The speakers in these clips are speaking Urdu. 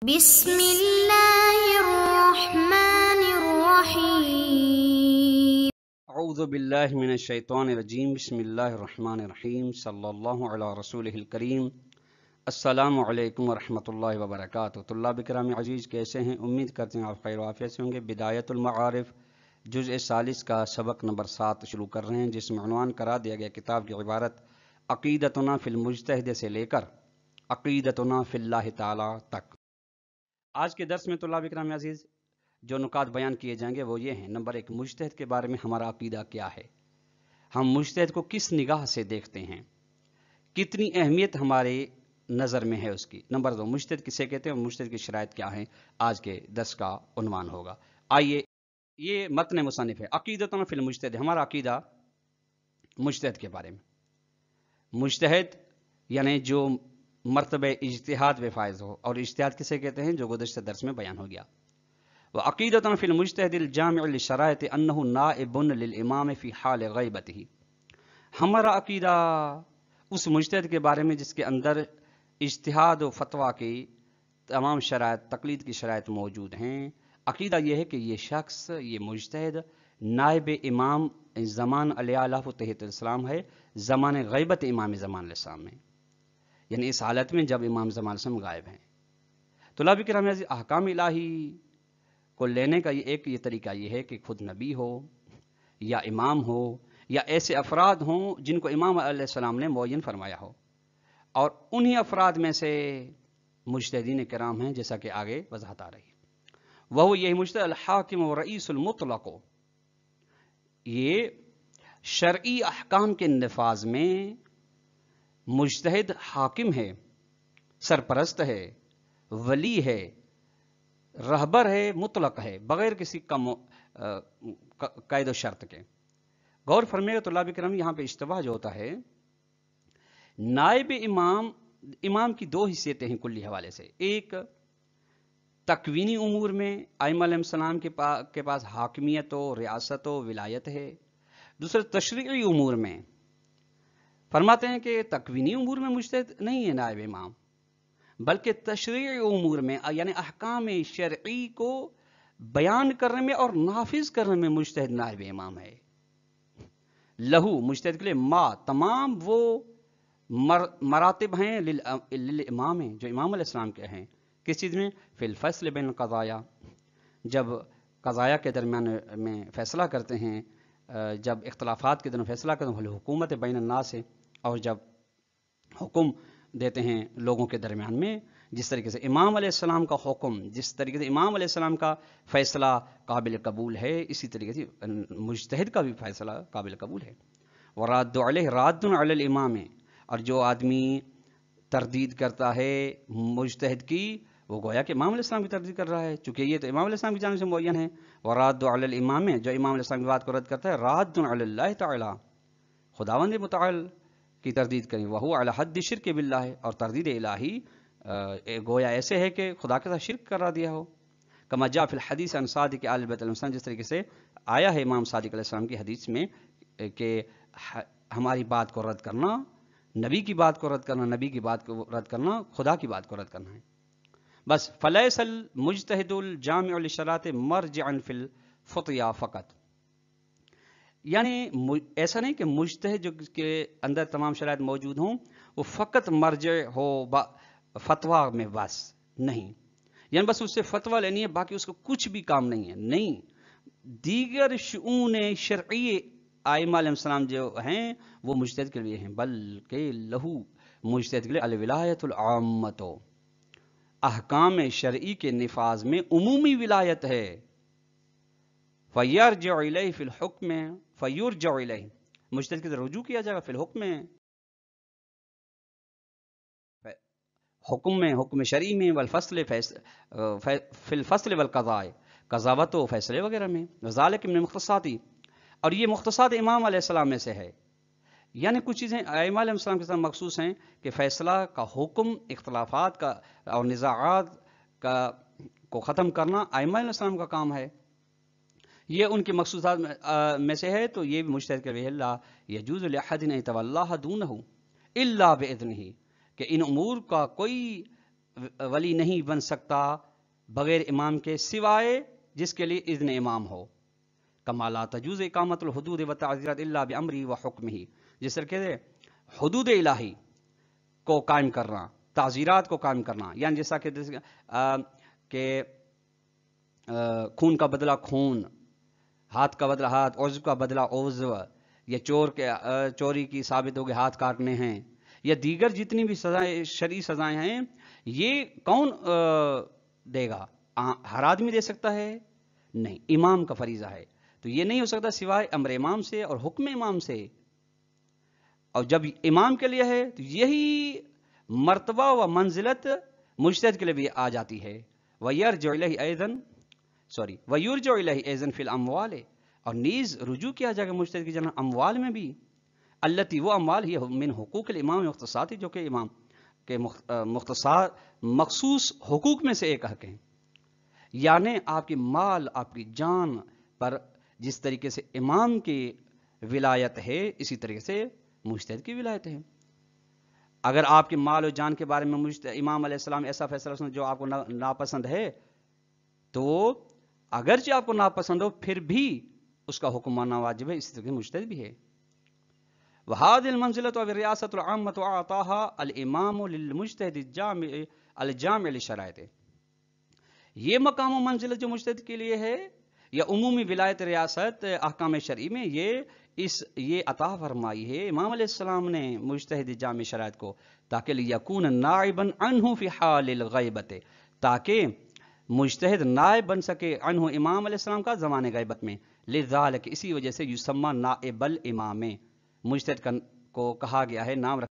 بسم اللہ الرحمن الرحیم اعوذ باللہ من الشیطان الرجیم بسم اللہ الرحمن الرحیم صلی اللہ علی رسولہ الکریم السلام علیکم ورحمۃ اللہ وبرکاتہ۔ طلاب کرام عزیز، کیسے ہیں؟ امید کرتے ہیں آپ خیر و عافیت سے ہوں گے۔ بدایت المعارف جزء ثالث کا سبق نمبر 7 شروع کر رہے ہیں، جس میں عنوان قرار دیا گیا کتاب کی عبارت عقیدتنا فی المجتہد سے لے کر عقیدتنا فی اللہ تعالی تک۔ آج کے درس میں طلاب کرام عزیز جو نکات بیان کیے جائیں گے وہ یہ ہیں: نمبر 1، مجتہد کے بارے میں ہمارا عقیدہ کیا ہے، ہم مجتہد کو کس نگاہ سے دیکھتے ہیں، کتنی اہمیت ہمارے نظر میں ہے اس کی۔ نمبر 2، مجتہد کسے کہتے ہیں اور مجتہد کی شرائط کیا ہیں، آج کے درس کا عنوان ہوگا۔ آئیے، یہ متن مصنف ہے، عقیدتنا فی المجتہد، ہمارا عقیدہ مجتہد کے بارے میں۔ مجتہد یعنی جو مرتبہ اجتہاد پہ فائز ہو، اور اجتہاد کسے کہتے ہیں جو گزشتہ درس میں بیان ہو گیا۔ وعقیدتنا فی المجتہد الجامع للشرائط انہ نائب للامام فی حال غیبتہ، ہمارا عقیدہ اس مجتہد کے بارے میں جس کے اندر اجتہاد و فتویٰ کی تمام شرائط، تقلید کی شرائط موجود ہیں۔ عقیدہ یہ ہے کہ یہ شخص، یہ مجتہد نائب امام زمان علیہ السلام ہے، زمان غیبت امام زمان علیہ السلام میں، یعنی اس حالت میں جب امام زمان علیہ السلام غائب ہیں۔ طلاب کرام عزیز، احکام الہی کو لینے کا یہ طریقہ یہ ہے کہ خود نبی ہو یا امام ہو یا ایسے افراد ہوں جن کو امام علیہ السلام نے معین فرمایا ہو، اور انہی افراد میں سے مجتہدین کرام ہیں، جیسا کہ آگے وضاحت آ رہی ہے۔ وہ یہی مجتہد الحاکم و رئیس المطلق، یہ شرعی احکام کے نفاذ میں مجتہد حاکم ہے، سرپرست ہے، ولی ہے، رہبر ہے، مطلق ہے، بغیر کسی قید و شرط کے۔ غور فرمائے گا طلاب کرام، یہاں پہ اشتباہ جو ہوتا ہے، نائب امام کی دو حیثیتیں ہیں کلی حوالے سے۔ ایک، تکوینی امور میں ائمہ علیہ السلام کے پاس حاکمیت و ریاست و ولایت ہے۔ دوسرے، تشریعی امور میں فرماتے ہیں کہ تکوینی امور میں مجتہد نہیں ہے نائب امام، بلکہ تشریعی امور میں یعنی احکام شرعی کو بیان کرنے میں اور نافذ کرنے میں مجتہد نائب امام ہے۔ لہو، مجتہد کے لیے، تمام وہ مراتب ہیں للامام ہیں جو امام علیہ السلام کے ہیں۔ کس چیز میں؟ فی الفصل بین القضایا، جب قضایا کے درمیان میں فیصلہ کرتے ہیں، جب اختلافات کے درمیان فیصلہ کرتے ہیں، حکومت بین الناس ہے، اور جب حکم دیتے ہیں لوگوں کے درمیان میں، جس طریقے سے امام علیہ السلام کا حکم، جس طریقے سے امام علیہ السلام کا فیصلہ قابل قبول ہے، اسی طریقے سے مجتہد کا بھی فیصلہ قابل قبول ہے۔ وراد علیہ راد علی الامام، اور جو آدمی تردید کرتا ہے مجتہد کی، وہ گویا کہ امام علیہ السلام کی تردید کر رہا ہے، چونکہ یہ تو امام علیہ السلام کی جانب سے معین ہے۔ وراد علی الامام، جو امام علیہ السلام کی بات کو رد کرتا ہے، راد علی اللہ تعالی، خداوند متعال کی تردید کریں، وہو علی حد شرک باللہ، اور تردید الہی گویا ایسے ہے کہ خدا کے ساتھ شرک کرا دیا ہو۔ کما جاء فی الحدیث عن صادق آل بیت علیہ السلام، جس طریقے سے آیا ہے امام صادق علیہ السلام کی حدیث میں کہ ہماری بات کو رد کرنا، نبی کی بات کو رد کرنا، نبی کی بات کو رد کرنا، خدا کی بات کو رد کرنا ہے۔ بس فلیس المجتہد الجامع للشرائط مرجعا فی الفتیا فقط، یعنی ایسا نہیں کہ مجتہد جو کے اندر تمام شرائط موجود ہوں وہ فقط مرجع ہو فتویٰ میں، بس نہیں، یعنی بس اس سے فتویٰ لینی ہے، باقی اس کو کچھ بھی کام نہیں ہے، نہیں، دیگر شؤون شرعی ائمہ علیہ السلام جو ہیں وہ مجتہد کے لیے ہیں، بلکہ لہو، مجتہد کے لیے الولایت العامۃ، احکام شرعی کے نفاذ میں عمومی ولایت ہے۔ فیرجع الیہ فی الحکم، فیرجع الیہ، مجتہد کی طرف رجوع کیا جائے گا فی الحکم، حکم شرعی میں، والفصل، فی الفصل والقضاء، قضاوت و فیصلے وغیرہ میں، ذالک من المختصات، اور یہ مختصات امام علیہ السلام میں سے ہے، یعنی کچھ چیزیں ائمہ علیہ السلام کے ساتھ مخصوص ہیں کہ فیصلہ کا حکم، اختلافات کا اور نزاعات کو ختم کرنا ائمہ علیہ السلام کا کام ہے، یہ ان کی مخصوصات میں سے ہے، تو یہ بھی مجتہد کے لیے لا یجوز لاحد ان یتولاہ دونہ الا باذنہ، کہ ان امور کا کوئی ولی نہیں بن سکتا بغیر امام کے سوائے جس کے لیے اذن امام ہو. کما لا تجوز اقامت الحدود و تعزیرات الا بامری و حکم ہی، جس طرح کہ حدود الہی کو قائم کرنا، تعزیرات کو قائم کرنا، یعنی جیسا کہ خون کا بدلہ خون، ہاتھ کا بدلہ ہاتھ، عضو کا بدلہ عضو، یا چوری کی ثابت ہوگی ہاتھ کاٹنے ہیں، یا دیگر جتنی بھی سزائیں شرعی سزائیں ہیں، یہ کون دے گا؟ ہر آدمی دے سکتا ہے؟ نہیں، امام کا فریضہ ہے. تو یہ نہیں ہو سکتا سوائے امر امام سے اور حکم امام سے. اور جب امام کے لیے ہے تو یہی مرتبہ و منزلت مجتہد کے لیے بھی آ جاتی ہے. وَيَرْجُعُ إِلَيْهِ أَيْضًا وَيُرْجَعُ إِلَيْهِ أَيْضًا فِي الْأَمْوَالِ، اور نیز رجوع کیا جائے گا مجتہد کی جانب اموال میں بھی. التی، وہ اموال ہی من حقوق الامام مختصات، جو کہ امام کے مختصر مخصوص حقوق میں سے ایک حق ہیں. یعنی آپ کی مال، آپ کی جان پر جس طریقے سے امام کی ولایت ہے اسی طریقے سے مجتہد کی ولایت ہے. اگر آپ کے مال و جان کے بارے میں امام علیہ السلام ایسا فیصلہ سن جو آپ کو ناپسند ہے، تو اگرچہ آپ کو ناپسند ہو پھر بھی اس کا حکم ماننا واجب ہے. اسی طریقے سے مجتہد بھی ہے. وهذه المنزلة والرئاسة العامة أعطاها الإمام للمجتهد الجامع لشرائطه. یہ مقام و منزلت جو مجتہد کے لیے ہے یا عمومی ولایت ریاست احکام شرعی میں، یہ عطا فرمائی ہے امام علیہ السلام نے مجتہد جامع شرائط کو، تاکہ لیکون نائبا عنہ فی حال الغیبت، تاکہ مجتہد نائب بن سکے عنہ امام علیہ السلام کا زمان غیبت میں. لذالک، اسی وجہ سے یسمى نائب الامام، مجتہد کو کہا گیا ہے، نام رکھا.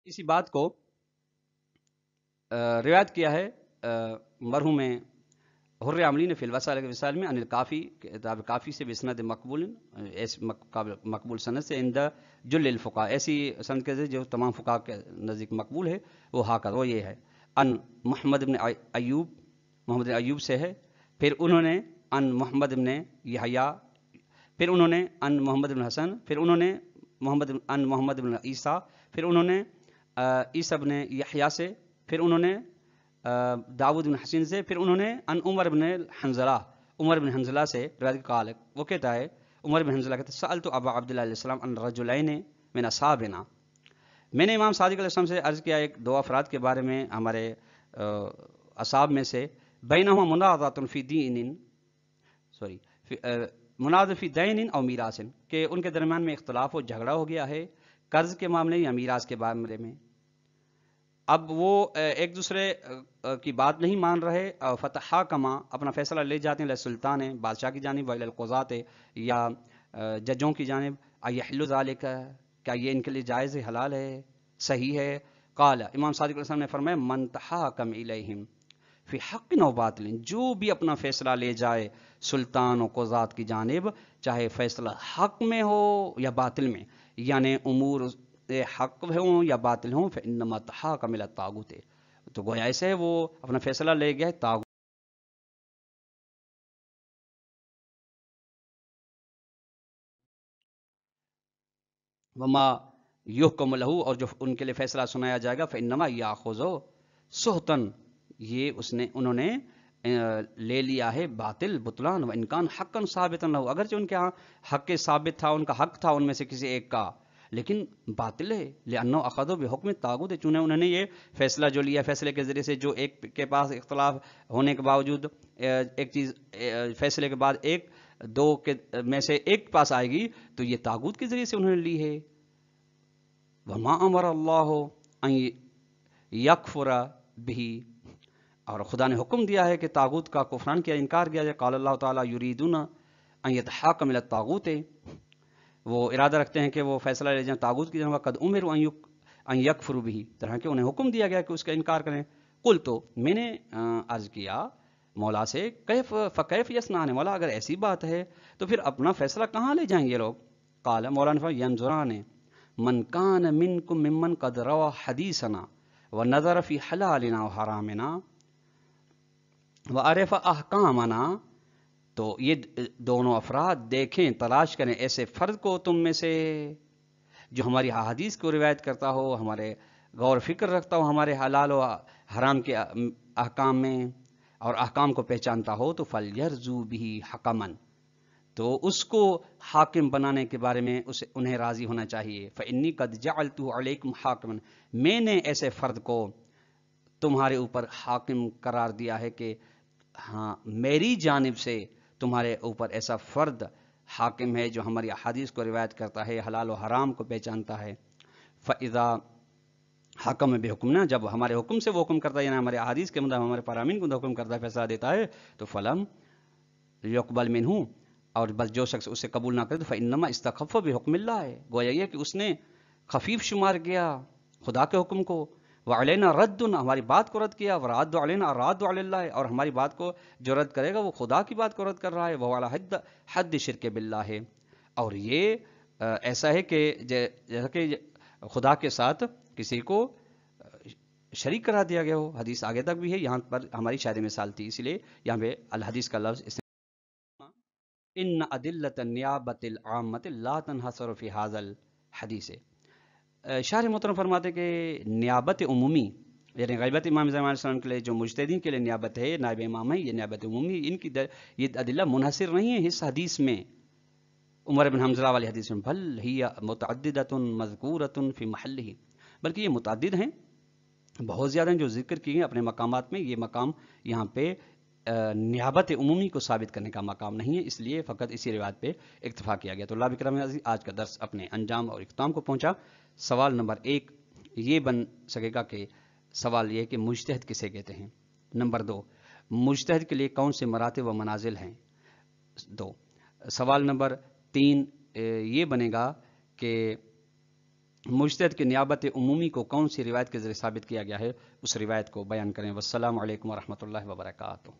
اسی بات کو روایت کیا ہے مرحوم حر عملی نے فی الوسائل وسائل میں، ان الکافی، کتاب کافی سے بسند مقبول، مقبول سند سے، عند جل الفقہاء، ایسی سند کے جو تمام فقہاء کے نزدیک مقبول ہے، وہ یہ ہے. ان محمد بن ایوب سے ہے، پھر انہوں نے ان محمد بن یحییٰ، پھر انہوں نے ان محمد بن حسن، پھر انہوں نے ان محمد بن عیسیٰ، پھر انہوں نے عیسیٰ بن یحییٰ سے، پھر انہوں نے داود بن حسین سے، پھر انہوں نے ان عمر بن حنظلہ سے روایت قال، وہ کہتا ہے عمر بن حنظلہ کہتا ہے سألت ابا عبداللہ علیہ السلام ان رجلین من اصحابنا، میں نے امام صادق علیہ السلام سے عرض کیا ایک دو افراد کے بارے میں ہمارے اصحاب میں سے، بینہما منازعۃ فی دین منازع فی دین او میراث، کہ ان کے درمیان میں اختلاف و جھگڑا ہو گیا ہے قرض کے معاملے یا میراث کے بارے میں. اب وہ ایک دوسرے کی بات نہیں مان رہے، فتحاکما، اپنا فیصلہ لے جاتے ہیں للسلطان، بادشاہ کی جانب، وإلی القضاۃ، یا ججوں کی جانب، ایحل ذالک، کیا یہ ان کے لیے جائز ہے، حلال ہے، صحیح ہے؟ قال، امام صادق علیہ السلام نے فرمایا من تحاکم الیہم فی حق و باطل، جو بھی اپنا فیصلہ لے جائے سلطان و قضات کی جانب، چاہے فیصلہ حق میں ہو یا باطل میں، یعنی امور حق ہوں یا باطل ہوں، فإنما تحاکم الی الطاغوت، تو گویا ایسے ہے وہ اپنا فیصلہ لے گیا ہے طاغوت. وما یحکم لہ، اور جو ان کے لیے فیصلہ سنایا جائے گا، فإنما یاخذ سحتن، یہ انہوں نے لے لیا ہے باطل، بطلان، و انکان حقا ثابتا لہ، اگرچہ ان کے ہاں حق ثابت تھا، ان کا حق تھا ان میں سے کسی ایک کا، لیکن باطل ہے. لأنہ اخذوا بحکم الطاغوت، چونکہ انہوں نے یہ فیصلہ جو لیا فیصلے کے ذریعے سے، جو ایک کے پاس اختلاف ہونے کے باوجود ایک چیز فیصلے کے بعد ایک دو کے میں سے ایک پاس آئے گی، تو یہ طاغوت کے ذریعے سے انہوں نے لی ہے. وما امر اللہ ان یکفر بہ، اور خدا نے حکم دیا ہے کہ طاغوت کا کفران کیا، انکار کیا جائے. قال اللہ تعالیٰ یریدون ان یتحاکم الی الطاغوت، وہ ارادہ رکھتے ہیں کہ وہ فیصلہ لے جائیں طاغوت کی جانب. قد امروا ان یکفروا بہ، طرح کہ انہیں حکم دیا گیا کہ اس کا انکار کریں. قلت، میں نے عرض کیا مولا سے، کیف فکیف یصنعون، مولا اگر ایسی بات ہے تو پھر اپنا فیصلہ کہاں لے جائیں یہ لوگ؟ قال، مولا نے فرمایا ینظران من کان منکم ممن قد روى حدیثنا ونظر فی حلالنا وحرامنا وعرف احکامنا، تو یہ دونوں افراد دیکھیں، تلاش کریں ایسے فرد کو تم میں سے جو ہماری حدیث کو روایت کرتا ہو، ہمارے غور فکر رکھتا ہو ہمارے حلال و حرام کے احکام میں اور احکام کو پہچانتا ہو تو فَلْيَرْزُوا بِهِ حَكَمًا، تو اس کو حاکم بنانے کے بارے میں انہیں راضی ہونا چاہیے. فَإِنِّي قَدْ جَعَلْتُهُ عَلَيْكُمْ حَاكِمًا، میں نے ایسے فرد کو تمہارے اوپر حاکم قرار دیا ہے کہ ہاں میری جانب سے تمہارے اوپر ایسا فرد حاکم ہے جو ہماری احادیث کو روایت کرتا ہے، حلال و حرام کو پہچانتا ہے. فَإِذَا حکم بحکمنا، جب ہمارے حکم سے وہ حکم کرتا ہے، یعنی ہمارے احادیث کے مطابق ہمارے فرامین کو حکم کرتا ہے، فیصلہ دیتا ہے، تو فلم یقبل منہ، اور بس جو شخص اسے قبول نہ کرے تو فإنما استخف بحکم اللہ ہے، گویا یہ کہ اس نے خفیف شمار کیا خدا کے حکم کو. وعلینا رد، ہماری بات کو رد کیا. وراد علینا الراد علی اللہ، اور ہماری بات کو جو رد کرے گا وہ خدا کی بات کو رد کر رہا ہے. وہ والا حد شرک باللہ ہے، اور یہ ایسا ہے کہ جیسا کہ خدا کے ساتھ کسی کو شریک کرا دیا گیا ہو. حدیث آگے تک بھی ہے، یہاں پر ہماری شاید مثال تھی، اس لیے یہاں پہ الحدیث کا لفظ ان ادلۃ النیابۃ العامۃ لا تنحصر فی ھذا الحدیث. شارح محترم فرماتے کہ نیابت عمومی، یعنی غیبت امام زمان علیہ السلام کے لیے جو مجتہدین کے لیے نیابت ہے، نائب امام ہے، یہ نیابت عمومی، ان کی یہ ادلہ منحصر نہیں ہے اس حدیث میں، عمر بن حنظلہ والی حدیث میں، بل ہی متعددۃ مذکورۃ فی محلہ، بلکہ یہ متعدد ہیں، بہت زیادہ ہیں جو ذکر کی ہیں اپنے مقامات میں. یہ مقام یہاں پہ نیابت عمومی کو ثابت کرنے کا مقام نہیں ہے، اس لیے فقط اسی روایت پہ اکتفا کیا گیا. تو اللہ کرام عزیز، آج کا درس اپنے انجام اور اختتام کو پہنچا. سوال نمبر 1 یہ بن سکے گا کہ سوال یہ کہ مجتہد کسے کہتے ہیں. نمبر 2، مجتہد کے لیے کون سے مراتب و منازل ہیں. 2، سوال نمبر 3 یہ بنے گا کہ مجتہد کی نیابت عمومی کو کون سی روایت کے ذریعے ثابت کیا گیا ہے، اس روایت کو بیان کریں. والسلام علیکم ورحمۃ اللہ وبرکاتہ.